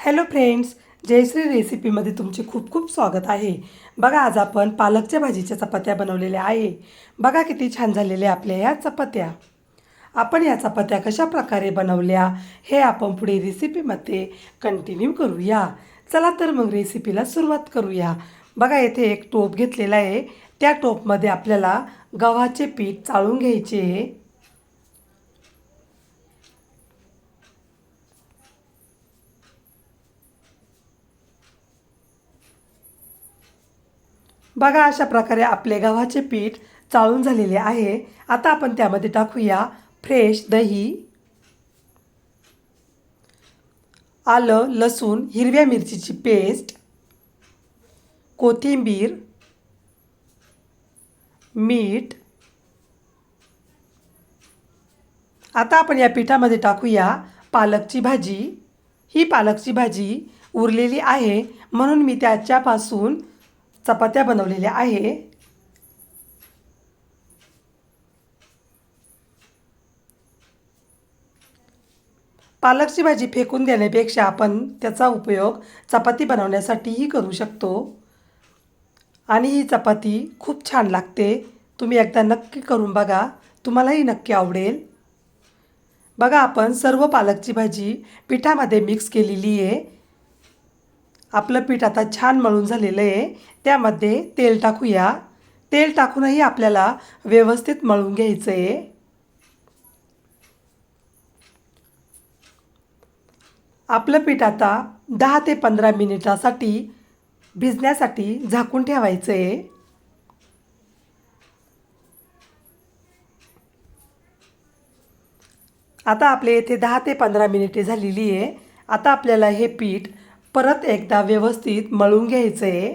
Hello friends, Jayashree रेसिपीमध्ये तुमचे खूप खूप स्वागत आहे। बघा, आज आपण पालकच्या भाजीच्या चपात्या बनवलेल्या आहे। बघा किती छान झालेल्या आपल्या या चपात्या। आपण या चपात्या कशा प्रकारे बनवल्या हे आपण पुढे रेसिपीमध्ये कंटिन्यू करूया। चला तर मग रेसिपीला सुरुवात करूया। बघा, येथे एक टोप घेतलेला आहे। त्या टोपमध्ये आपल्याला गव्हाचे पीठ चाळून घ्यायचे आहे। बघा, अशा प्रकारे आपले गव्हाचे पीठ चाळून झालेले आहे। आता आपण त्यामध्ये टाकूया फ्रेश दही, आलं, लसूण, हिरव्या मिरचीची पेस्ट, कोथिंबीर, मीठ। आता आपण या पिठामध्ये टाकूया पालकची भाजी। ही पालकची भाजी उरलेली आहे म्हणून मी त्याच्यापासून चपात्या बनवलेल्या आहे। पालकची भाजी फेकून देण्यापेक्षा आपण त्याचा उपयोग चपाती बनवण्यासाठीही करू शकतो आणि ही चपाती खूप छान लागते। तुम्ही एकदा नक्की करून बघा, तुम्हालाही नक्की आवडेल। बघा, आपण सर्व पालकची भाजी पिठामध्ये मिक्स केलेली आहे। आपलं पीठ आता छान मळून झालेलं आहे। त्यामध्ये तेल टाकूया। तेल टाकूनही आपल्याला व्यवस्थित मळून घ्यायचं आहे। आपलं पीठ आता 10 ते 15 मिनिटासाठी भिजण्यासाठी झाकून ठेवायचं आहे। आता आपले येथे 10 ते 15 मिनिटे झालेली आहे। आता आपल्याला हे पीठ परत एकदा व्यवस्थित मळून घ्यायचं आहे।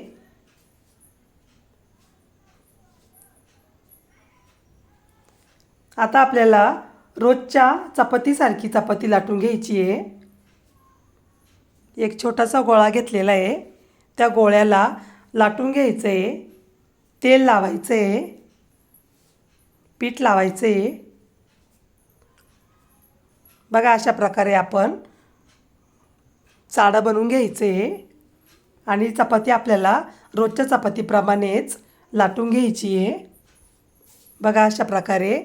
आता आपल्याला रोजच्या चपातीसारखी चपाती लाटून घ्यायची आहे। एक छोटासा गोळा घेतलेला आहे। त्या गोळ्याला लाटून घ्यायचं आहे। तेल लावायचं आहे, पीठ लावायचं आहे। बघा, अशा प्रकारे आपण चाळं बनवून घ्यायचं आहे आणि चपाती आपल्याला रोजच्या चपातीप्रमाणेच लाटून घ्यायची आहे। बघा, अशा प्रकारे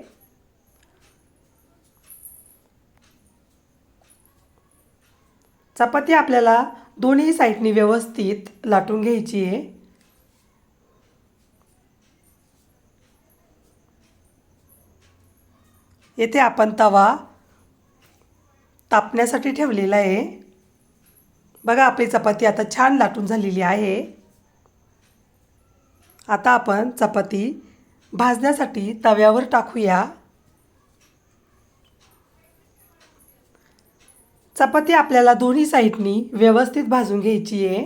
चपाती आपल्याला दोन्ही साईडनी व्यवस्थित लाटून घ्यायची आहे। येथे आपण तवा तापण्यासाठी ठेवलेला आहे। बघा, आपली चपाती आता छान लाटून झालेली आहे। आता आपण चपाती भाजण्यासाठी तव्यावर टाकूया। चपाती आपल्याला दोन्ही साईडनी व्यवस्थित भाजून घ्यायची आहे।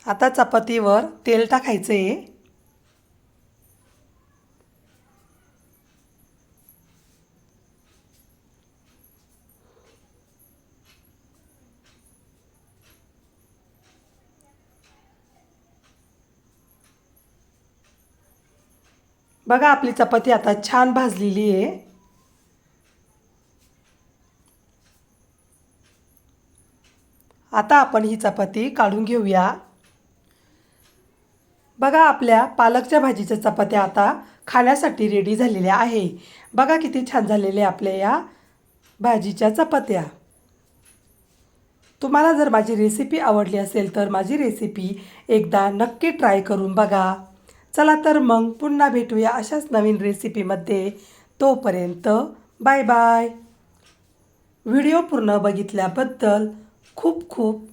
आता चपातीवर तेल टाकायचं आहे। बघा, आपली चपाती आता छान भाजलेली आहे। आता आपण ही चपाती काढून घेऊया। बघा, आपल्या पालकच्या भाजीच्या चपात्या आता खाण्यासाठी रेडी झालेल्या आहे। बघा, किती छान झालेल्या आपल्या या भाजीच्या चपात्या। तुम्हाला जर माझी रेसिपी आवडली असेल तर माझी रेसिपी एकदा नक्की ट्राय करून बघा। चला तर मग पुन्हा भेटूया अशाच नवीन रेसिपीमध्ये। तोपर्यंत बाय बाय। व्हिडिओ पूर्ण बघितल्याबद्दल खूप खूप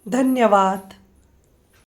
धन्यवाद।